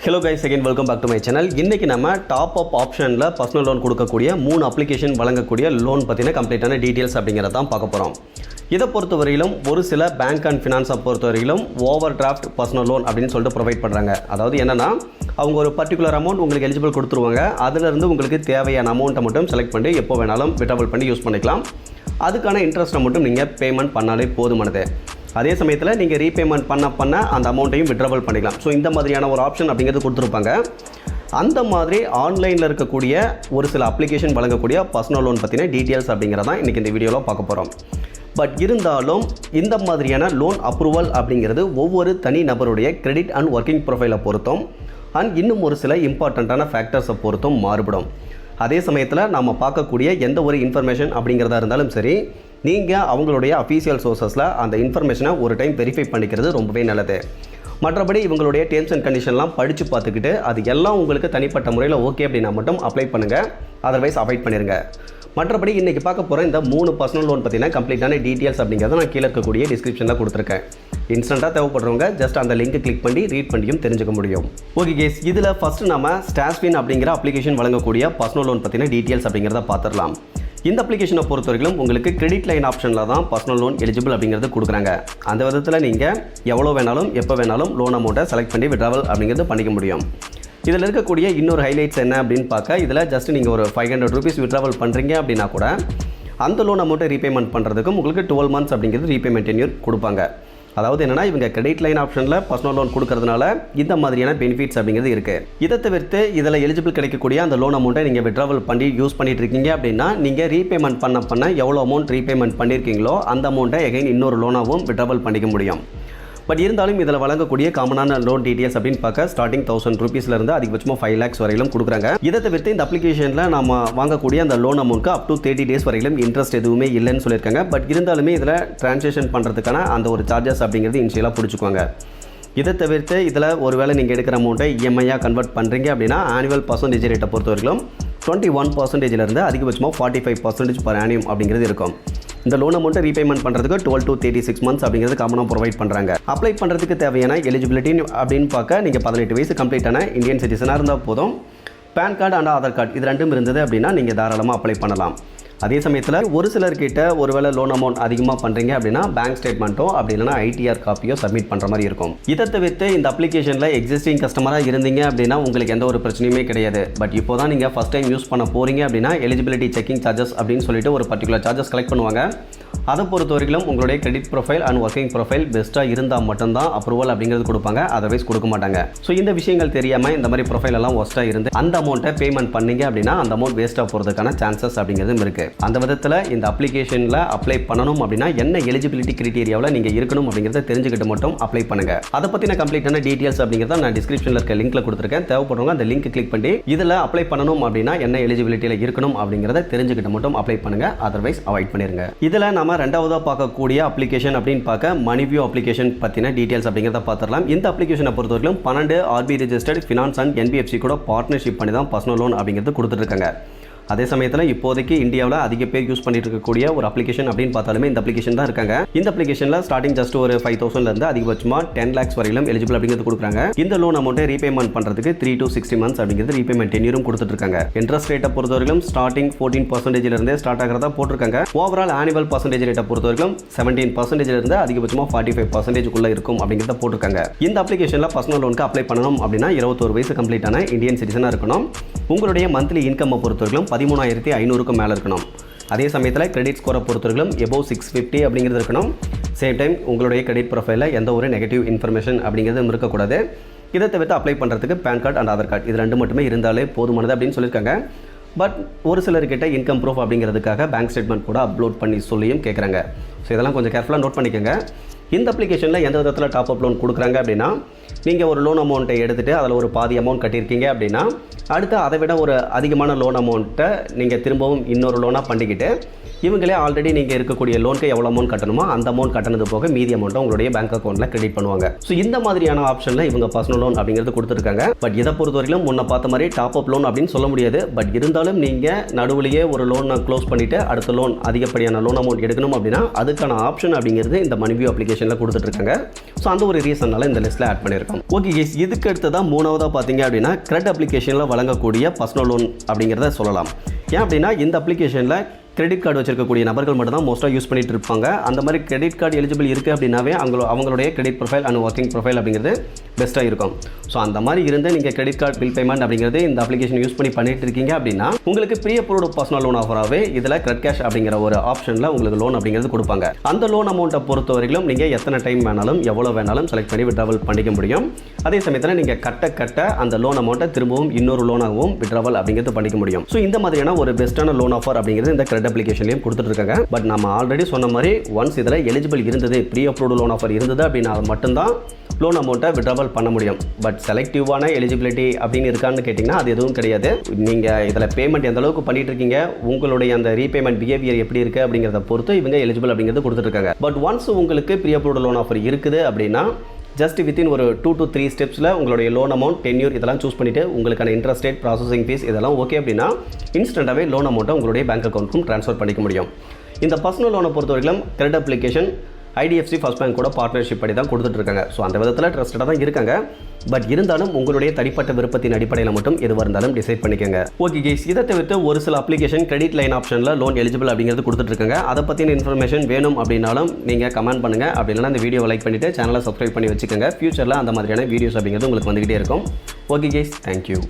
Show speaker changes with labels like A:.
A: Hello guys, again welcome back to my channel. இன்னைக்கு நம்ம top up ஆப்ஷன்ல personal loan கொடுக்கக்கூடிய 3 அப்ளிகேஷன் வழங்கக்கூடிய லோன் பத்தின கம்ப்ளீட்டான டீடைல்ஸ் அப்படிங்கறத தான் பார்க்க போறோம். இத பொறுத்தவரையிலும் ஒரு சில பேங்க் அண்ட் ஃபைனான்ஸ் பொறுத்தவரையிலும் ஓவர் டிராஃப்ட் பர்சனல் லோன் அப்படினு சொல்லிட்டு ப்ரொவைட் பண்றாங்க. அதாவது என்னன்னா அவங்க ஒரு பர்టిక్యులர் அமௌண்ட் உங்களுக்கு எலிஜிபிள் கொடுத்துருவாங்க. அதில இருந்து உங்களுக்கு தேவையான அமௌண்ட்டை மட்டும் செலக்ட் பண்ணி எப்போ வேணாலும் வித்ட்ராவல் பண்ணி யூஸ் பண்ணிக்கலாம். அதுக்கான இன்ட்ரெஸ்ட்டை மட்டும் நீங்க பேமெண்ட் பண்ணாலே போதுமானது. அதே சமயத்தில் நீங்கள் ரீபேமெண்ட் பண்ண அந்த அமௌண்ட்டையும் வித்ட்ராவல் பண்ணிக்கலாம். ஸோ இந்த மாதிரியான ஒரு ஆப்ஷன் அப்படிங்கிறது கொடுத்துருப்பாங்க. அந்த மாதிரி ஆன்லைனில் இருக்கக்கூடிய ஒரு சில அப்ளிகேஷன் வழங்கக்கூடிய பர்சனல் லோன் பற்றின டீட்டெயில்ஸ் அப்படிங்கிறதான் இன்றைக்கி இந்த வீடியோவில் பார்க்க போகிறோம். பட் இருந்தாலும் இந்த மாதிரியான லோன் அப்ரூவல் அப்படிங்கிறது ஒவ்வொரு தனி நபருடைய கிரெடிட் அண்ட் ஒர்க்கிங் ப்ரொஃபைலை பொறுத்தும் அண்ட் இன்னும் ஒரு சில இம்பார்ட்டண்ட்டான ஃபேக்டர்ஸை பொறுத்தும் மாறுபடும். அதே சமயத்தில் நம்ம பார்க்கக்கூடிய எந்த ஒரு இன்ஃபர்மேஷன் அப்படிங்கிறதா இருந்தாலும் சரி, நீங்கள் அவங்களுடைய அஃபீஷியல் சோர்ஸஸில் அந்த இன்ஃபர்மேஷனை ஒரு டைம் வெரிஃபை பண்ணிக்கிறது ரொம்பவே நல்லது. மற்றபடி இவங்களுடைய டேர்ம்ஸ் அண்ட் கண்டிஷன்லாம் படித்து பார்த்துக்கிட்டு அது எல்லாம் உங்களுக்கு தனிப்பட்ட முறையில் ஓகே அப்படின்னா மட்டும் அப்ளை பண்ணுங்கள். அதர்வைஸ் அவாய்ட் பண்ணிடுங்க. மற்றபடி இன்றைக்கி பார்க்க போகிற இந்த 3 பர்சனல் லோன் பற்றின கம்ப்ளீட்டான டீட்டெயில்ஸ் அப்படிங்கிறத நான் கீழே இருக்கக்கூடிய டிஸ்கிரிப்ஷனில் கொடுத்துருக்கேன். இன்ஸ்டண்ட்டாக தேவைப்படுறவங்க ஜஸ்ட் அந்த லிங்க் கிளிக் பண்ணி ரீட் பண்ணியும் தெரிஞ்சுக்க முடியும். ஓகே கேஸ், இதில் ஃபஸ்ட்டு நம்ம ஸ்டாஷ்வின் அப்படிங்கிற அப்ளிகேஷன் வழங்கக்கூடிய பர்சனல் லோன் பற்றின டீட்டெயில்ஸ் அப்படிங்கிறத பார்த்துடலாம். இந்த அப்ளிகேஷனை பொறுத்தவரைக்கும் உங்களுக்கு கிரெடிட் லைன் ஆப்ஷனில் தான் பர்சனல் லோன் எலிஜிபிள் அப்படிங்கிறது கொடுக்குறாங்க. அந்த விதத்தில் நீங்கள் எவ்வளோ வேணாலும் எப்போ வேணாலும் லோன் அமௌண்ட்டை செலக்ட் பண்ணி வித்ட்ராவல் அப்படிங்கிறது பண்ணிக்க முடியும். இதில் இருக்கக்கூடிய இன்னொரு ஹைலைட்ஸ் என்ன அப்படின்னு பார்க்க, இதில் ஜஸ்ட் நீங்கள் ஒரு 500 ரூபீஸ் வித்ட்ராவல் பண்ணுறீங்க அப்படின்னா கூட அந்த லோன் அமௌண்ட்டை ரீபேமெண்ட் பண்ணுறதுக்கும் உங்களுக்கு 12 months அப்படிங்கிறது ரீபேமெண்ட் டென்யூர் கொடுப்பாங்க. அதாவது என்னன்னா இவங்க கிரெடிட் லைன் ஆப்ஷனில் பர்சனல் லோன் கொடுக்கறதுனால இந்த மாதிரியான பெனிஃபிட்ஸ் அப்படிங்கிறது இருக்குது. இதை தவிர்த்து இதில் எலிஜிபிள் கிடைக்கக்கூடிய அந்த லோன் அமௌண்ட்டை நீங்கள் வித்ட்ராவல் பண்ணி யூஸ் பண்ணிட்டு இருக்கீங்க அப்படின்னா நீங்கள் ரீபேமெண்ட் பண்ண எவ்வளோ அமௌண்ட் ரீபேமெண்ட் பண்ணியிருக்கீங்களோ அந்த அமௌண்ட்டை எகைன் இன்னொரு லோனாகவும் வித்ட்ராவல் பண்ணிக்க முடியும். பட் இருந்தாலும் இதில் வழங்கக்கூடிய காமனான லோன் டீட்டெயில்ஸ் அப்படின்னு பார்க்க ஸ்டார்டிங் 1000 ரூபீஸ்லேருந்து அதிகபட்சமாக 5 lakhs வரையிலும் கொடுக்குறாங்க. இதை தவிர்த்து இந்த அப்ளிகேஷனில் நம்ம வாங்கக்கூடிய அந்த லோன் அமௌண்ட்க்கு அப் டு 30 days வரையிலும் இன்ட்ரெஸ்ட் எதுவுமே இல்லைன்னு சொல்லியிருக்காங்க. பட் இருந்தாலுமே இதில் ட்ரான்சாக்ஷன் பண்ணுறதுக்கான அந்த ஒரு சார்ஜஸ் அப்படிங்கிறது இனிஷியலாக பிடிச்சிக்குவாங்க. இதை தவிர்த்து இதில் ஒருவேளை நீங்கள் எடுக்கிற அமௌண்ட்டை இஎம்ஐயாக கன்வெர்ட் பண்ணுறீங்க அப்படின்னா ஆனுவல் பர்சன்டேஜ் ரேட்டை பொறுத்தவரைக்கும் 21% அதிகபட்சமாக 45% per annum அப்படிங்கிறது இருக்கும். இந்த லோன் அமௌண்ட்டை ரீபேமெண்ட் பண்ணுறதுக்கு 12 to 36 months அப்படிங்கிறது காமனாக ப்ரொவைட் பண்ணுறாங்க. அப்ளை பண்ணுறதுக்கு தேவையான எலிஜிபிலிட்டி அப்படின்னு பார்க்க நீங்கள் 18 வயசு கம்ப்ளீட்டான இந்தியன் சிட்டிசனாக இருந்தால் போதும். PAN card and Aadhaar card இது ரெண்டும் இருந்தது அப்படின்னா நீங்கள் தாராளமாக அப்ளை பண்ணலாம். அதே சமயத்தில் ஒரு சிலர்கிட்ட ஒருவேளை லோன் அமௌண்ட் அதிகமாக பண்ணுறீங்க அப்படின்னா பேங்க் ஸ்டேட்மெண்ட்டோ அப்படி இல்லைனா ஐடிஆர் காப்பியோ சப்மிட் பண்ணுற மாதிரி இருக்கும். இதை தவிர்த்து இந்த அப்ளிகேஷனில் எக்ஸிஸ்டிங் கஸ்டமராக இருந்தீங்க அப்படின்னா உங்களுக்கு எந்த ஒரு பிரச்சனையுமே கிடையாது. பட் இப்போ தான் நீங்கள் ஃபஸ்ட் டைம் யூஸ் பண்ண போகிறீங்க அப்படின்னா எலிஜிபிலிட்டி செக்கிங் சார்ஜஸ் அப்படின்னு சொல்லிட்டு ஒரு பர்டிகுலர் சார்ஜஸ் கலெக்ட் பண்ணுவாங்க. அதை பொறுத்த வரைக்கும் உங்களுடைய credit profile and working profile பெஸ்ட்டாக இருந்தால் மட்டும்தான் அப்ரூவல் அப்படிங்கிறது கொடுப்பாங்க. அதர்வைஸ் கொடுக்க மாட்டாங்க. ஸோ இந்த விஷயங்கள் தெரியாமல் இந்த மாதிரி ப்ரொஃபைல் எல்லாம் ஒஸ்ட்டாக இருந்து அந்த அமௌண்ட்டை பேமெண்ட் பண்ணீங்க அப்படின்னா அந்த அமௌண்ட் வேஸ்ட்டாக போகிறதுக்கான சான்சஸ் அப்படிங்கிறதும் இருக்குது. அந்த விதத்தில் இந்த அப்ளிகேஷனில் அப்ளை பண்ணணும் அப்படின்னா என்ன எலிஜிபிலிட்டி கிரைட்டீரியாவில் நீங்கள் இருக்கணும் அப்படிங்கிறத தெரிஞ்சுக்கிட்டு மட்டும் அப்ளை பண்ணுங்க. அதை பற்றின கம்ப்ளீட்டான டீட்டெயில்ஸ் அப்படிங்கிறத நான் டிஸ்கிரிப்ஷனில் இருக்க லிங்க்ல கொடுத்துருக்கேன். தேவைப்படுறவங்க அந்த லிங்க் கிளிக் பண்ணி இதில் அப்ளை பண்ணணும் அப்படின்னா என்ன எலிஜிபிலிட்டியில் இருக்கணும் அப்படிங்கிறத தெரிஞ்சுக்கிட்டு மட்டும் அப்ளை பண்ணுங்க. அதர்வைஸ் அவாய்ட் பண்ணிருங்க. இதில் நம்ம ரெண்டாவதாக பார்க்கக்கூடிய அப்ளிகேஷன் அப்படின்னு பார்க்க மணிவியூ அப்ளிகேஷன் பற்றின டீட்டெயில்ஸ் அப்படிங்கிறத பார்த்துடலாம். இந்த அப்ளிகேஷனை பொறுத்தவரைக்கும் 12 RBI registered finance and NBFC கூட பார்ட்னர்ஷிப் பண்ணி தான் பர்சனல் லோன் அப்படிங்கிறது கொடுத்துட்டு இருக்காங்க. அதே சமயத்தில் இப்போதைக்கு இந்தியாவில் அதிக பேர் யூஸ் பண்ணிட்டு இருக்கக்கூடிய ஒரு அப்ளிகேஷன் அப்படின்னு பார்த்தாலுமே இந்த அப்ளிகேஷன் தான் இருக்காங்க. இந்த அப்ளிகேஷனில் ஸ்டார்டிங் ஜஸ்ட் ஒரு 5000 அதிகபட்சமாக 10 lakhs வரையிலும் எலிஜிபிள் அப்படிங்கிறது கொடுக்குறாங்க. இந்த லோன் அமௌண்ட்டை ரீபேமெண்ட் பண்ணுறதுக்கு 3 to 60 months அப்படிங்கிறது ரீபேமெண்ட் டென்யூரும் கொடுத்துட்டு இருக்காங்க. இன்ட்ரெஸ்ட் ரேட்டை பொறுத்தவரைக்கும் ஸ்டார்டிங் 14% ஸ்டார்ட் ஆகிறதா போட்டிருக்காங்க. ஓவரால் ஆனுவல் பர்சன்டேஜ் ரேட்டை பொறுத்தவரைக்கும் 17% அதிகபட்சமாக 45% இருக்கும் அப்படிங்கிறத போட்டிருக்காங்க. இந்த அப்ளிகேஷனில் பர்சனல் லோனுக்கு அப்ளை பண்ணணும் அப்படின்னா 21 வயசு கம்ப்ளீட்டான இந்தியன் சிட்டிசனாக இருக்கணும். உங்களுடைய மந்த்லி இன்கம் பொறுத்தவரைக்கும் 13,500க்கு மேலே இருக்கணும். அதே சமயத்தில் கிரெடிட் ஸ்கோரை பொறுத்தவரைக்கும் எபோவ் 650 அப்படிங்கிறது இருக்கணும். சேம் டைம் உங்களுடைய கிரெடிட் ப்ரொஃபைலில் எந்த ஒரு நெகட்டிவ் இன்ஃபர்மேஷன் அப்படிங்கிறது இருக்கக்கூடாது. இதை தவிர்த்து அப்ளை பண்ணுறதுக்கு PAN card and Aadhaar card இது ரெண்டு மட்டுமே இருந்தாலே போதுமானது அப்படின்னு சொல்லியிருக்காங்க. பட் ஒரு சிலர்கிட்ட இன்கம் ப்ரூஃப் அப்படிங்கிறதுக்காக பேங்க் ஸ்டேட்மெண்ட் கூட அப்லோட் பண்ணி சொல்லியும் கேட்குறாங்க. ஸோ இதெல்லாம் கொஞ்சம் கேர்ஃபுல்லாக நோட் பண்ணிக்கோங்க. இந்த அப்ளிகேஷனில் எந்த விதத்தில் டாப் அப் லோன் கொடுக்குறாங்க அப்படின்னா நீங்கள் ஒரு லோன் அமௌண்ட்டை எடுத்துகிட்டு அதில் ஒரு பாதி அமௌண்ட் கட்டியிருக்கீங்க அப்படின்னா அடுத்து அதை விட ஒரு அதிகமான லோன் அமௌண்ட்டை நீங்கள் திரும்பவும் இன்னொரு லோனாக பண்ணிக்கிட்டு இவங்களே ஆல்ரெடி நீங்கள் இருக்கக்கூடிய லோனுக்கு எவ்வளோ அமௌண்ட் கட்டணுமோ அந்த அமௌண்ட் கட்டினது போக மீதி அமௌண்ட்டை உங்களுடைய பேங்க் அக்கௌண்ட்டில் கிரெடிட் பண்ணுவாங்க. ஸோ இந்த மாதிரியான ஆப்ஷனில் இவங்க பர்சனல் லோன் அப்படிங்கிறது கொடுத்துருக்காங்க. பட் இதை பொறுத்தவரைக்கும் முன்ன பார்த்த மாதிரி டாப் அப் லோன் அப்படின்னு சொல்ல முடியாது. பட் இருந்தாலும் நீங்கள் நடுவுலையே ஒரு லோனை க்ளோஸ் பண்ணிவிட்டு அடுத்த லோன் அதிகப்படியான லோன் அமௌண்ட் எடுக்கணும் அப்படின்னா அதுக்கான ஆப்ஷன் அப்படிங்கிறது இந்த மணிவியூ அப்ளிகேஷன் அப்ளிகேஷனில் கொடுத்துட்ருக்காங்க. ஸோ அந்த ஒரு ரீசன்னால இந்த லிஸ்ட்டில் ஆட் பண்ணியிருக்கோம். ஓகே கேஸ், இதுக்கு அடுத்ததான் மூணாவதாக பார்த்தீங்க அப்படின்னா கிரெடிட் அப்ளிகேஷனில் வழங்கக்கூடிய பர்சனல் லோன் அப்படிங்கிறத சொல்லலாம். ஏன் அப்படின்னா இந்த அப்ளிகேஷனில் கிரெடிட் கார்டு வச்சிருக்கக்கூடிய நபர்கள் மட்டும் தான் மோஸ்ட்டாக யூஸ் பண்ணிட்டு இருப்பாங்க. அந்த மாதிரி கிரெடிட் கார்டு எலிஜிபிள் இருக்குது அப்படின்னாவே அவங்களுடைய credit profile and working profile அப்படிங்கிறது பெஸ்ட்டாக இருக்கும். ஸோ அந்த மாதிரி இருந்து நீங்கள் கிரெடிட் கார்டு பில் பேமெண்ட் அப்படிங்கிறது இந்த அப்ளிகேஷன் யூஸ் பண்ணிட்டு இருக்கீங்க அப்படின்னா உங்களுக்கு ப்ரீ அப்ரூவ்டு பர்சனல் லோன் ஆஃபராகவே இதில் கிரெடிட் கேஷ் அப்படிங்கிற ஒரு ஆப்ஷனில் உங்களுக்கு லோன் அப்படிங்கிறது கொடுப்பாங்க. அந்த லோன் அமௌண்ட்டை பொறுத்த வரைக்கும் நீங்கள் எத்தனை டைம் வேணாலும் எவ்வளோ வேணாலும் செலக்ட் பண்ணி விட்ராவல் பண்ணிக்க முடியும். அதே சமயத்தில் நீங்கள் கட்ட அந்த லோன் அமௌண்ட்டை திரும்பவும் இன்னொரு லோனாகவும் விட்ராவல் அப்படிங்கிறது பண்ணிக்க முடியும். ஸோ இந்த மாதிரியான ஒரு பெஸ்ட்டான லோன் ஆஃபர் அப்படிங்கிறது இந்த கிரெடிட் அப்ளிகேஷன்லையும் கொடுத்துட்ருக்காங்க. பட் நம்ம ஆல்ரெடி சொன்ன மாதிரி ஒன்ஸ் இதில் எலிஜிபிள் இருந்தது, ப்ரீ அப்ரூவ்டு லோன் ஆஃபர் இருந்தது அப்படின்னா மட்டும்தான் லோன் அமௌண்ட்டை விட்ராவல் பண்ண முடியும். பட் செலக்டிவான எலிஜிபிலிட்டி அப்படின்னு இருக்கான்னு கேட்டிங்கன்னா அது எதுவும் கிடையாது. நீங்கள் இதில் பேமெண்ட் எந்த அளவுக்கு பண்ணிட்டு இருக்கீங்க, உங்களுடைய அந்த ரீபேமெண்ட் பிஹேவியர் எப்படி இருக்குது அப்படிங்கிறத பொறுத்து இவங்க எலிஜிபிள் அப்படிங்கிறது கொடுத்துருக்காங்க. பட் ஒன்ஸ் உங்களுக்கு ப்ரீ அப்ரூவ்டு லோன் ஆஃபர் இருக்குது அப்படின்னா ஜஸ்ட் வித்தின் ஒரு 2 to 3 ஸ்டெப்ஸில் உங்களுடைய லோன் அமௌண்ட், டென்யூர் இதெல்லாம் சூஸ் பண்ணிவிட்டு உங்களுக்கான இன்ட்ரெஸ்ட் ரேட், ப்ராசஸிங் ஃபீஸ் இதெல்லாம் ஓகே அப்படின்னா இன்ஸ்டண்ட்டாகவே லோன் அமௌண்ட்டை உங்களுடைய பேங்க் அக்கௌண்ட்டுக்கும் ட்ரான்ஸ்ஃபர் பண்ணிக்க முடியும். இந்த பர்சனல் லோனை பொறுத்த வரைக்கும் credit application IDFC first bank கூட பார்ட்னர்ஷிப் படி தான் கொடுத்துட்ருக்காங்க. ஸோ அந்த விதத்தில் ட்ரஸ்டடாக தான் இருக்காங்க. பட் இருந்தாலும் உங்களுடைய தனிப்பட்ட விருப்பத்தின் அடிப்படையில் மட்டும் எதுவாக இருந்தாலும் டிசைட் பண்ணிக்கோங்க. ஓகே கேஸ், இதை தவிர்த்து ஒரு சில அப்ளிகேஷன் கிரெடிட் லைன் ஆப்ஷனில் லோன் எலிஜிபிள் அப்படிங்கிறது கொடுத்துட்ருக்காங்க. அதை பற்றின இன்ஃபர்மேஷன் வேணும் அப்படின்னாலும் நீங்கள் கமெண்ட் பண்ணுங்கள். அப்படி இல்லைனா இந்த வீடியோவை லைக் பண்ணிவிட்டு சேனலை சப்ஸ்கிரைப் பண்ணி வச்சுக்கோங்க. ஃபியூச்சரில் அந்த மாதிரியான வீடியோஸ் அப்படிங்கிறது உங்களுக்கு வந்துகிட்டே இருக்கும். Okay guys, thank you.